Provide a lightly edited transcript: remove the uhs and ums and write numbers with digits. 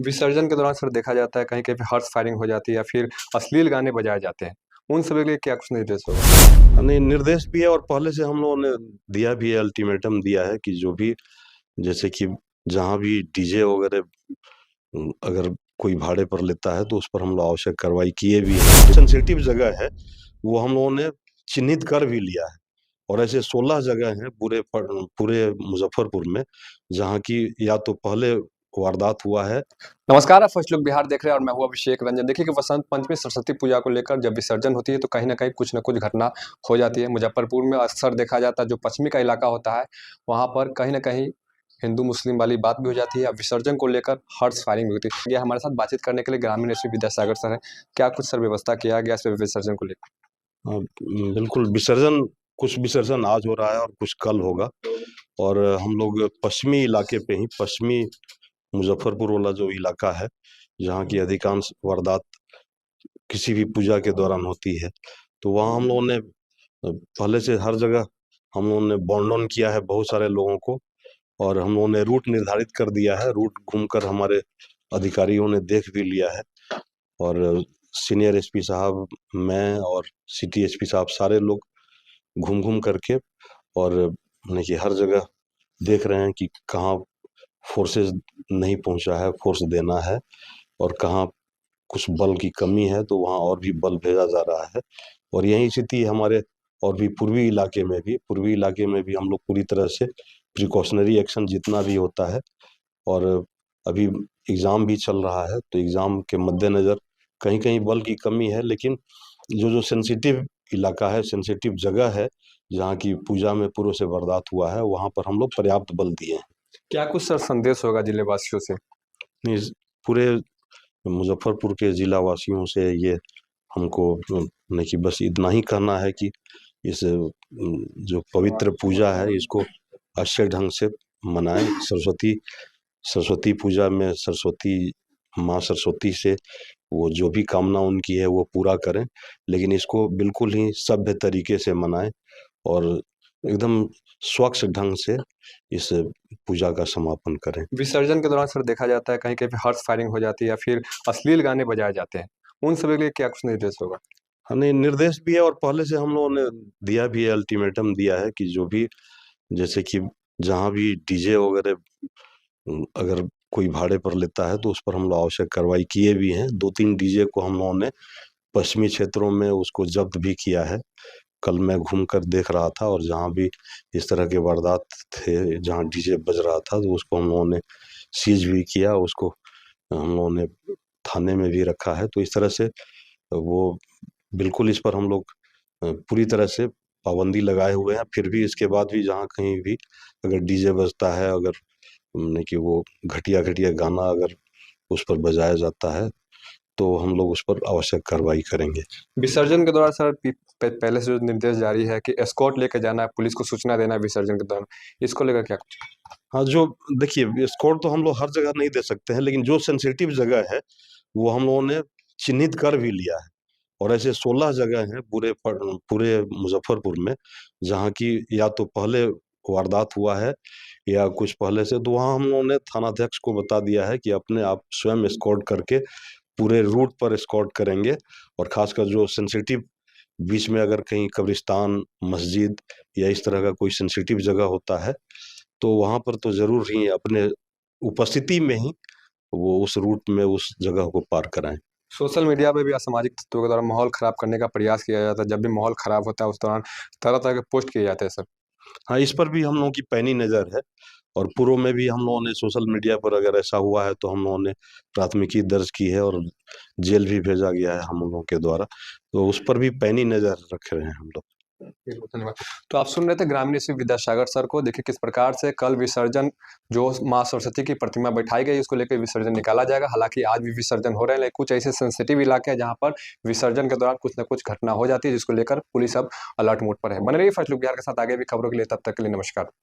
विसर्जन के दौरान सर देखा जाता है कहीं-कहीं पे हॉर्स फायरिंग हो जाती है या फिर अश्लील गाने बजाए जाते हैं। उन सभी के लिए क्या कुछ निर्देश होगा? नहीं, निर्देश भी है और पहले से हम लोगों ने दिया भी है, अल्टीमेटम दिया है कि जो भी जैसे कि जहाँ भी डीजे वगैरह अगर कोई भाड़े पर लेता है तो उस पर हम लोग आवश्यक कार्रवाई किए भी हैं। सेंसिटिव जगह है, वो हम लोगों ने चिन्हित कर भी लिया है और ऐसे 16 जगह हैं पूरे मुजफ्फरपुर में, जहाँ की या तो पहले वारदात हुआ है। नमस्कार, आप फर्स्ट लुक बिहार देख रहे हैं और मैं हूँ अभिषेक रंजन। देखिए कि वसंत पंचमी सरस्वती पूजा को लेकर जब विसर्जन होती है तो कहीं न कहीं कुछ न कुछ घटना हो जाती है। मुजफ्फरपुर में अक्सर देखा जाता है जो पश्चिमी का इलाका होता है, वहाँ पर कहीं न कहीं हिंदू-मुस्लिम वाली बात भी हो जाती है। अब विसर्जन को लेकर हॉर्स फायरिंग भी होती है। ये हमारे साथ बातचीत करने के लिए ग्रामीण एसपी विद्यासागर सर हैं। क्या कुछ सर व्यवस्था किया गया इस विसर्जन को लेकर? बिल्कुल कुछ विसर्जन आज हो रहा है और कुछ कल होगा और हम लोग पश्चिमी इलाके पे ही पश्चिमी मुजफ्फरपुर वाला जो इलाका है, जहाँ की अधिकांश वारदात किसी भी पूजा के दौरान होती है, तो वहाँ हम लोगों ने पहले से हर जगह हम लोगों ने बॉन्ड ऑन किया है बहुत सारे लोगों को और हम लोगों ने रूट निर्धारित कर दिया है। रूट घूमकर हमारे अधिकारियों ने देख भी लिया है और सीनियर एसपी साहब, मैं और सिटी एसपी साहब सारे लोग घूम-घूम करके और माने कि हर जगह देख रहे हैं कि कहाँ फोर्सेस नहीं पहुँचा है, फोर्स देना है और कहाँ कुछ बल की कमी है तो वहाँ और भी बल भेजा जा रहा है। और यही स्थिति हमारे और भी पूर्वी इलाके में भी हम लोग पूरी तरह से प्रिकॉशनरी एक्शन जितना भी होता है और अभी एग्ज़ाम भी चल रहा है, तो एग्ज़ाम के मद्देनज़र कहीं-कहीं बल की कमी है, लेकिन जो सेंसिटिव इलाका है, सेंसिटिव जगह है, जहाँ की पूजा में पूर्व से वारदात हुआ है, वहाँ पर हम लोग पर्याप्त बल दिए हैं। क्या कुछ सर संदेश होगा जिले वासियों से? इस पूरे मुजफ्फरपुर के जिला वासियों से ये हमको नहीं कि बस इतना ही कहना है कि इस जो पवित्र पूजा है इसको अच्छे ढंग से मनाएं। सरस्वती पूजा में माँ सरस्वती से वो जो भी कामना उनकी है वो पूरा करें, लेकिन इसको बिल्कुल ही सभ्य तरीके से मनाएं और एकदम स्वच्छ ढंग से इस पूजा का समापन करें। विसर्जन के दौरान सर देखा जाता है कहीं-कहीं पे हॉर्स फायरिंग हो जाती है या फिर अश्लील गाने बजाए जाते हैं। उन सभी के लिए क्या कुछ निर्देश होगा? हाँ, नहीं, निर्देश भी है और पहले से हम लोगों ने दिया भी है, अल्टीमेटम दिया है कि जो भी जैसे कि जहाँ भी डीजे वगैरह अगर कोई भाड़े पर लेता है तो उस पर हम लोग आवश्यक कार्रवाई किए भी हैं। 2-3 डीजे को हम लोगों ने पश्चिमी क्षेत्रों में उसको जब्त भी किया है। कल मैं घूमकर देख रहा था और जहाँ भी इस तरह के वारदात थे, जहाँ डीजे बज रहा था तो उसको हम लोगों ने सीज भी किया, उसको हम लोगों ने थाने में भी रखा है। तो इस तरह से वो बिल्कुल इस पर हम लोग पूरी तरह से पाबंदी लगाए हुए हैं। फिर भी इसके बाद भी जहाँ कहीं भी अगर डीजे बजता है, अगर माने कि वो घटिया-घटिया गाना अगर उस पर बजाया जाता है, तो हम लोग उस पर आवश्यक कार्रवाई करेंगे। विसर्जन के दौरान सर पहले से जो निर्देश जारी है कि एस्कॉर्ट लेके जाना है, पुलिस को सूचना देना है विसर्जन के दौरान, इसको लेकर क्या कुछ? हाँ, जो देखिए स्कोर तो हम लोग हर जगह नहीं दे सकते हैं, लेकिन जो सेंसिटिव जगह है, वो हम लोगों ने चिन्हित कर भी लिया है और ऐसे 16 जगह हैं पूरे मुजफ्फरपुर में, जहाँ की या तो पहले वारदात हुआ है या कुछ पहले से, तो वहाँ हम लोगों ने थानाध्यक्ष को बता दिया है कि अपने आप स्वयं एस्कॉर्ट करके पूरे रूट पर एस्कॉर्ट करेंगे और खासकर जो सेंसिटिव बीच में अगर कहीं कब्रिस्तान, मस्जिद या इस तरह का कोई सेंसिटिव जगह होता है, तो वहाँ पर तो ज़रूर ही अपने उपस्थिति में ही वो उस रूट में उस जगह को पार कराएँ। सोशल मीडिया पे भी असामाजिक तत्वों के द्वारा माहौल खराब करने का प्रयास किया जाता है। जब भी माहौल खराब होता है उस दौरान तरह-तरह के पोस्ट किए जाते हैं सर। हाँ, इस पर भी हम लोगों की पैनी नज़र है और पूर्व में भी हम लोगों ने सोशल मीडिया पर अगर ऐसा हुआ है तो हम लोगों ने प्राथमिकी दर्ज की है और जेल भी भेजा गया है हम लोगों के द्वारा। तो उस पर भी पैनी नज़र रख रहे हैं हम लोग। बिल्कुल, धन्यवाद। तो आप सुन रहे थे ग्रामीण एसपी विद्यासागर सर को। देखिए किस प्रकार से कल विसर्जन जो माँ सरस्वती की प्रतिमा बैठाई गई उसको लेकर विसर्जन निकाला जाएगा। हालाँकि आज भी विसर्जन हो रहे हैं, लेकिन कुछ ऐसे सेंसिटिव इलाके हैं जहाँ पर विसर्जन के दौरान कुछ न कुछ घटना हो जाती है, जिसको लेकर पुलिस अब अलर्ट मोड पर है। बने रहिए फर्स्ट लुक बिहार के साथ आगे भी खबरों के लिए, तब तक के लिए नमस्कार।